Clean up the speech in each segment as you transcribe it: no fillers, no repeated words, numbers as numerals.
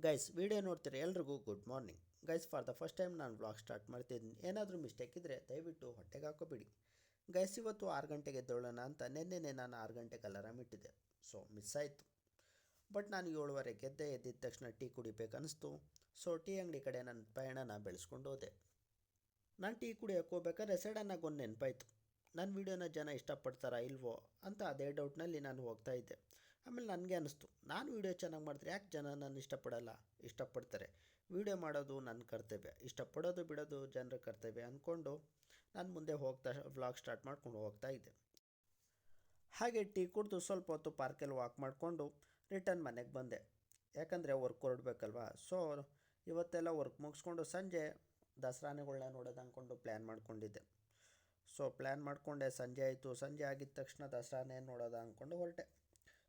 Guys video ನೋಡ್ತೀರಿ ಎಲ್ರಿಗೂ good morning. Guys for the first time ನಾನು ವ್ಲಾಗ್ ಸ್ಟಾರ್ಟ್ ಮಾಡ್ತಿದ್ದೀನಿ. ಏನಾದರೂ ಮಿಸ್ಟೇಕ್ ಇದ್ದರೆ ದಯವಿಟ್ಟು ಹೊಟ್ಟೆಗೆ ಹಾಕೋಬೇಡಿ. ಗೈಸ್ ಇವತ್ತು 6 ಗಂಟೆಗೆ ಎದ್ದೇಳೋಣ ಅಂತ ನೆನ್ನೆನೇ ನಾನು 6 ಗಂಟೆಗೆ ಅಲಾರಾಮ್ ಇಟ್ಟಿದ್ದೆ. ಸೊ ಮಿಸ್ ಆಯಿತು. ಬಟ್ ನಾನು 7:15 ಎದ್ದಿದ ತಕ್ಷಣ ಟೀ ಕುಡಿಬೇಕನ್ನಿಸ್ತು. ಸೊ ಟೀ ಅಂಗಡಿ ಕಡೆ ನನ್ನ ಪಯಣನ ಬೆಳೆಸ್ಕೊಂಡು ಹೋದೆ. ನಾನು ಟೀ ಕುಡಿಯೋಕೆ ಹೋಗ್ಬೇಕಾದ್ರೆ ಸಡನ್ನಾಗಿ ಒಂದು ನೆನಪಾಯಿತು. ನನ್ನ ವೀಡಿಯೋನ ಜನ ಇಷ್ಟಪಡ್ತಾರಾ ಇಲ್ವೋ ಅಂತ ಅದೇ ಡೌಟ್ನಲ್ಲಿ ನಾನು ಹೋಗ್ತಾ ಇದ್ದೆ. ಆಮೇಲೆ ನನಗೆ ಅನ್ನಿಸ್ತು, ನಾನು ವೀಡಿಯೋ ಚೆನ್ನಾಗಿ ಮಾಡಿದ್ರೆ ಯಾಕೆ ಜನ ನನ್ನ ಇಷ್ಟಪಡ್ತಾರೆ. ವೀಡಿಯೋ ಮಾಡೋದು ನನ್ನ ಕರ್ತವ್ಯ, ಇಷ್ಟಪಡೋದು ಬಿಡೋದು ಜನರ ಕರ್ತವ್ಯ ಅಂದ್ಕೊಂಡು ನಾನು ಮುಂದೆ ವ್ಲಾಗ್ ಸ್ಟಾರ್ಟ್ ಮಾಡ್ಕೊಂಡು ಹೋಗ್ತಾ ಇದ್ದೆ. ಹಾಗೆ ಟೀ ಕುಡಿದು ಸ್ವಲ್ಪ ಹೊತ್ತು ಪಾರ್ಕಲ್ಲಿ ವಾಕ್ ಮಾಡಿಕೊಂಡು ರಿಟರ್ನ್ ಮನೆಗೆ ಬಂದೆ. ಯಾಕಂದರೆ ವರ್ಕ್ ಹೊರಡ್ಬೇಕಲ್ವ. ಸೊ ಇವತ್ತೆಲ್ಲ ವರ್ಕ್ ಮುಗಿಸ್ಕೊಂಡು ಸಂಜೆ ದಸರಾನೆಗಳನ್ನ ನೋಡೋದು ಅಂದ್ಕೊಂಡು ಪ್ಲ್ಯಾನ್ ಮಾಡ್ಕೊಂಡಿದ್ದೆ. ಸೊ ಪ್ಲ್ಯಾನ್ ಮಾಡಿಕೊಂಡೆ, ಸಂಜೆ ಆಯಿತು. ಸಂಜೆ ಆಗಿದ ತಕ್ಷಣ ದಸರಾನೇ ನೋಡೋದ ಅಂದ್ಕೊಂಡು ಹೊರಟೆ.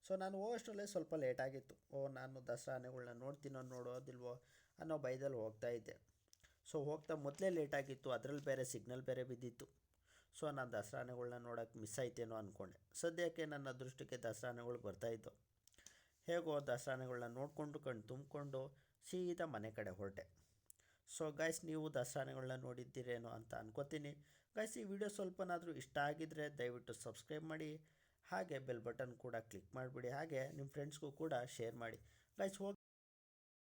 ಸೊ ನಾನು ಹೋಗೋಷ್ಟರಲ್ಲೇ ಸ್ವಲ್ಪ ಲೇಟಾಗಿತ್ತು. ನಾನು ದಸರಾ ಆನೆಗಳನ್ನ ನೋಡ್ತೀನೋ ನೋಡೋದಿಲ್ವೋ ಅನ್ನೋ ಭಯದಲ್ಲಿ ಹೋಗ್ತಾ ಇದ್ದೆ. ಸೊ ಹೋಗ್ತಾ ಮೊದಲೇ ಲೇಟಾಗಿತ್ತು, ಅದರಲ್ಲಿ ಬೇರೆ ಸಿಗ್ನಲ್ ಬೇರೆ ಬಿದ್ದಿತ್ತು. ಸೊ ನಾನು ದಸರಾ ಆನೆಗಳನ್ನ ನೋಡೋಕ್ಕೆ ಮಿಸ್ ಆಯ್ತೇನೋ ಅಂದ್ಕೊಂಡೆ. ಸದ್ಯಕ್ಕೆ ನನ್ನ ಅದೃಷ್ಟಕ್ಕೆ ದಸರಾ ಆನೆಗಳು ಬರ್ತಾಯಿತ್ತು. ಹೇಗೋ ದಸರಾ ಆನೆಗಳನ್ನ ನೋಡಿಕೊಂಡು ಕಣ್ಣು ತುಂಬಿಕೊಂಡು ಸೀದಾ ಮನೆ ಕಡೆ ಹೊರಟೆ. ಸೊ ಗೈಸ್ ನೀವು ದಸರಾ ಆನೆಗಳನ್ನ ನೋಡಿದ್ದೀರೇನೋ ಅಂತ ಅನ್ಕೋತೀನಿ. ಗೈಸ್ ಈ ವಿಡಿಯೋ ಸ್ವಲ್ಪನಾದರೂ ಇಷ್ಟ ಆಗಿದ್ದರೆ ದಯವಿಟ್ಟು ಸಬ್ಸ್ಕ್ರೈಬ್ ಮಾಡಿ, ಹಾಗೆ ಬೆಲ್ ಬಟನ್ ಕೂಡ ಕ್ಲಿಕ್ ಮಾಡಿಬಿಡಿ. ಹಾಗೆ ನಿಮ್ಮ ಫ್ರೆಂಡ್ಸ್ಗೂ ಕೂಡ ಶೇರ್ ಮಾಡಿ. ಗೈಸ್ ಹೋಗಿ